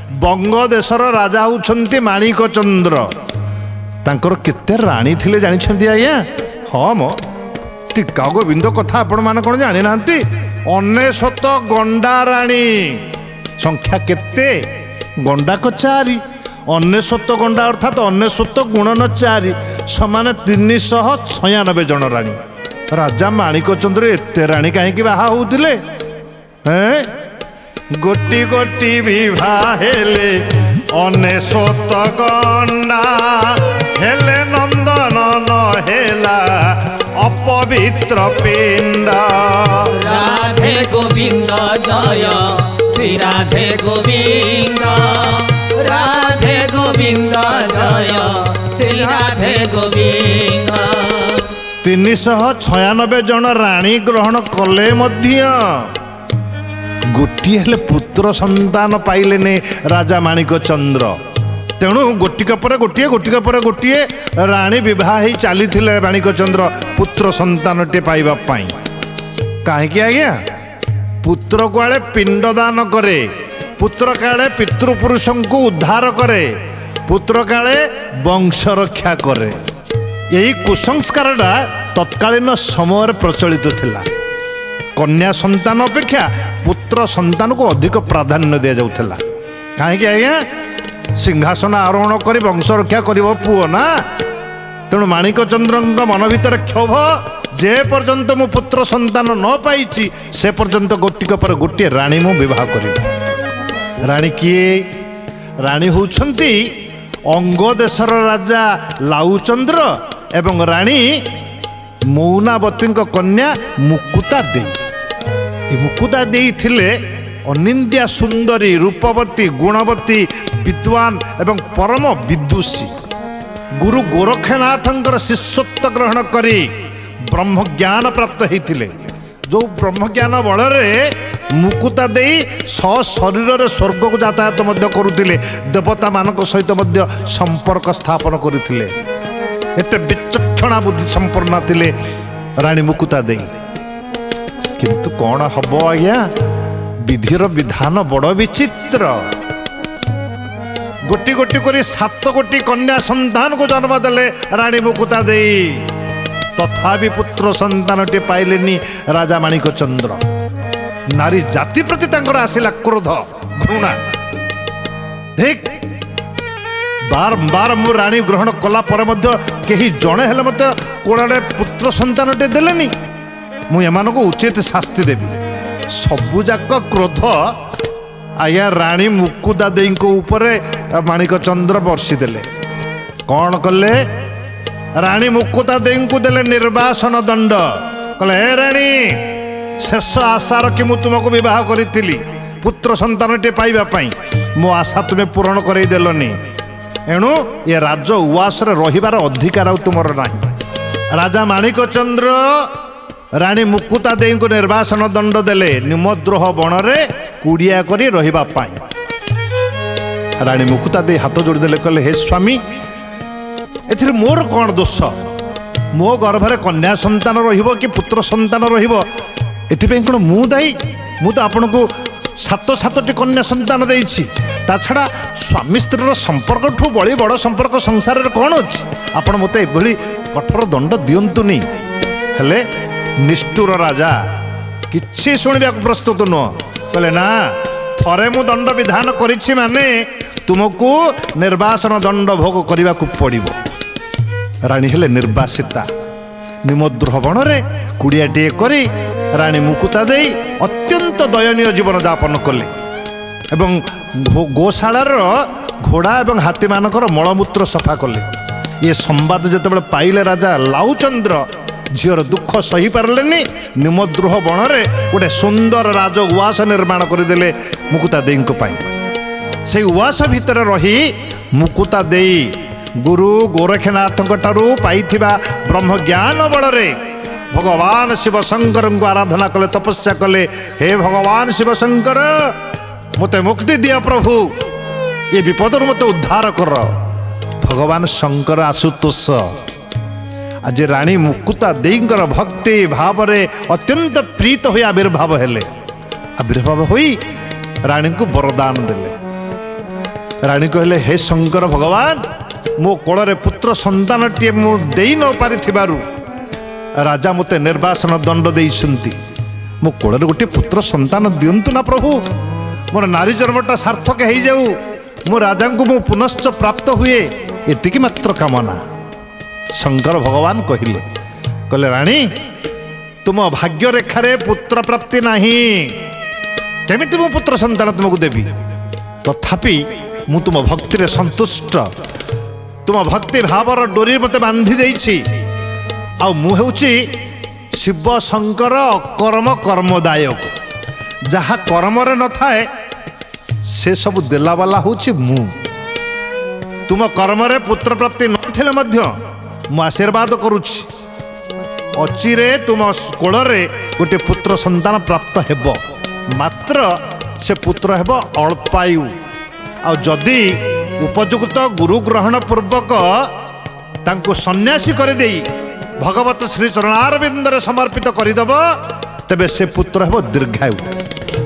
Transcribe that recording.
बंग देशर राजा होउछंती माणिक चंद्र। तांकर केते राणी थिले जानिछंती आज्ञा? हाँ मो टीका गोविंद कथा आपण मान कोन जानि नांती? 99 गंडा राणी। संख्या केते? गंडा को 4, 99 गंडा अर्थात 99 गुणन 4 समान 396 जन राणी। राजा माणिक चंद्र एते राणी कहीं बाहा होउथिले? हैं गोटी गोटी विवाह हेले 99 गंडा हेले नंदन न हेला अपवित्र पिंड। राधे गोविंद जय श्री राधे गोविंद, राधे गोविंद जय श्री राधे गोविंद। 396 जन राणी ग्रहण कले मध्य गोटी हेले पुत्र संतान पाइले ने राजा माणिक चंद्र। तेणु गोटिका पर गोटिए गोटिका पर गोटिए राणी विवाह ही चली माणिक चंद्र पुत्र संतान टे पाइबा पाई। कहीं आज्ञा पुत्र को आड़े पिंडदान करे, पुत्र काले पितृपुरुष को उद्धार करे, पुत्र काले वंश रक्षा करे। यही कुसंस्कार तत्कालीन समय प्रचलित थिला। कन्या संतान अपेक्षा पुत्र संतान को अधिक प्राधान्य दि जाऊला। कहीं आज्ञा सिंहासन आरोहण कर वंश रक्षा कर पुओ ना। तेणु माणिक चंद्र मन भीतर क्षोभ, जे पर्यंत मु पुत्र संतान न पाई से पर्यंत गोटिक पर गोटे राणी मु विवाह करी। राणी किए? राणी होउछंती अंग देशर राजा लाउचंद्र एवं राणी मौनावती कन्या मुकुता देई। मुकुता देई थिले अनिंद्या सुंदरी रूपवती गुणवती विद्वान एवं परम विदुषी। गुरु गोरखनाथंकर शिष्यत्व ग्रहण करी ब्रह्म ज्ञान प्राप्त होते। जो ब्रह्म ज्ञान बल मुकुता देई शरीर रे स्वर्ग को यातायात करुले, देवता मान सहित संपर्क स्थापन करते। एते विचक्षणा बुद्धि संपन्न थिले राणी मुकुता देई। किंतु कौन हम आज्ञा विधिर विधान बड़ विचित्र। गोटी गोटी करी 7 कोटी कन्या संतान को जन्म देले राणी मुकुता देई। तथापि पुत्र संतान टे पाइलेनी राजा माणिक चंद्र। नारी जाति प्रति तांकर आसिला क्रोध घृणा। ठीक बारंबार मु राणी ग्रहण कला पर मध्य केही जणे हेले मते कोड़ाडे पुत्र संतान टे देलेनी। मु एमान को उचित शास्ति देवी। सबुजाक क्रोध आया राणी मुकुता देई को ऊपरे माणिक चंद्र वर्षी देले। कौन कले? राणी मुकुता देई को देले निर्वासन दंड। कहले हे राणी शेष आशा रखी मु तुमको विवाह करी पुत्र संतान टे पाइबा पाई। मो आशा तुम्हें पूरण कर देलनी। एणु ये राज उवास रहिबार अधिकार तुमर नाही। राजा माणिक चंद्र राणी मुकुता देई को निर्वासन दंड देले निमद्रोह बणरे कुड़िया करी रहिबा पाई। राणी मुकुता देई हाथ जोड़ी देले कहले हे स्वामी एथिर मोर कौन दोष? मो गर्भरे कन्या संतान रहिबो कि पुत्र संतान रहिबो एथिपे कोन मु दाई? मु तो आपन को 7 कन्या संतान देइछि। ता छड़ा स्वामी स्त्री संपर्क ठू बड़ी बड़ संपर्क संसार रे कौन अछि? आपण मते एभली कठोर दंड दियंतुनी। हेले निष्ठुर राजा किछि शुणिबा प्रस्तुत नुह। कहले ना थरे मु दंड विधान करिछि माने तुमको निर्वासन दंड भोग करने को पड़ो। राणी हेले निर्वासिता। निमद्रोह बणरे कुड़ियाटे करी राणी मुकुता देई अत्यंत दयनीय जीवन यापन कले एवं गोशालार घोड़ा एवं हाथी मानकर मलमूत्र सफा कले। ये संवाद जिते पाइले राजा लाउचंद्र झीर दुख सही पारलेनी। निमद्रोह बणरे गोटे सुंदर राज उवास निर्माण करदेले मुकुता देई पाई। से उवास भितर रही मुकुता देई गुरु गोरखनाथ पाइथिबा ब्रह्म ज्ञान बलरे भगवान शिव शंकर को आराधना कले, तपस्या कले। हे भगवान शिव शंकर मते मुक्ति दिया प्रभु, ये विपद मते उद्धार कर। भगवान शंकर आशुतोष आज राणी मुकुता देईंकर भक्ति भाव अत्यंत प्रीत हो आविर्भाव हेले। आविर्भाव होई राणी को वरदान देले। ରାଣୀ କହିଲେ ହେ ଶଙ୍କର ଭଗବାନ, ମୋ କୋଳରେ ପୁତ୍ର ସନ୍ତାନଟିଏ ମୁଁ ଦେଇ ନ ପାରିଥିବାରୁ ରାଜା ମୋତେ ନିର୍ବାସନ ଦଣ୍ଡ ଦେଇଛନ୍ତି। ମୋ କୋଳରେ ଗୋଟିଏ ପୁତ୍ର ସନ୍ତାନ ଦିଅନ୍ତୁ ନା ପ୍ରଭୁ, ମୋର ନାରୀ ଜନ୍ମଟା ସାର୍ଥକ ହେଇଯାଉ, ମୁଁ ରାଜାଙ୍କୁ ମୁଁ ପୁନଶ୍ଚ ପ୍ରାପ୍ତ ହୁଏ, ଏତିକି ମାତ୍ର କାମନା। ଶଙ୍କର ଭଗବାନ କହିଲେ ରାଣୀ, ତୁମ ଭାଗ୍ୟରେଖାରେ ପୁତ୍ର ପ୍ରାପ୍ତି ନାହିଁ, କେମିତି ମୁଁ ପୁତ୍ର ସନ୍ତାନ ତୁମକୁ ଦେବି? ତଥାପି ମୁଁ ତୁମ ଭକ୍ତିରେ ସନ୍ତୁଷ୍ଟ, ତୁମ ଭକ୍ତି ଭାବର ଡୋରି ମୋତେ ବାନ୍ଧି ଦେଇଛି। ଆଉ ମୁଁ ହେଉଛି ଶିବ ଶଙ୍କର ଅକର୍ମ କର୍ମଦାୟକ, ଯାହା କର୍ମରେ ନଥାଏ ସେ ସବୁ ଦେଲାବାଲା ହେଉଛି ମୁଁ। ତୁମ କର୍ମରେ ପୁତ୍ର ପ୍ରାପ୍ତି ନଥିଲେ ମଧ୍ୟ ମୁଁ ଆଶୀର୍ବାଦ କରୁଛି, ଅଚିରେ ତୁମ କୋଳରେ ଗୋଟିଏ ପୁତ୍ର ସନ୍ତାନ ପ୍ରାପ୍ତ ହେବ, ମାତ୍ର ସେ ପୁତ୍ର ହେବ ଅଳ୍ପାୟୁ। ଆଉ ଯଦି ଉପଯୁକ୍ତ ଗୁରୁ ଗ୍ରହଣ ପୂର୍ବକ ତାଙ୍କୁ ସନ୍ନ୍ୟାସୀ କରିଦେଇ ଭଗବତ ଶ୍ରୀ ଚରଣାରବିନ୍ଦରେ ସମର୍ପିତ କରିଦେବ, ତେବେ ସେ ପୁତ୍ର ହେବ ଦୀର୍ଘାୟୁ।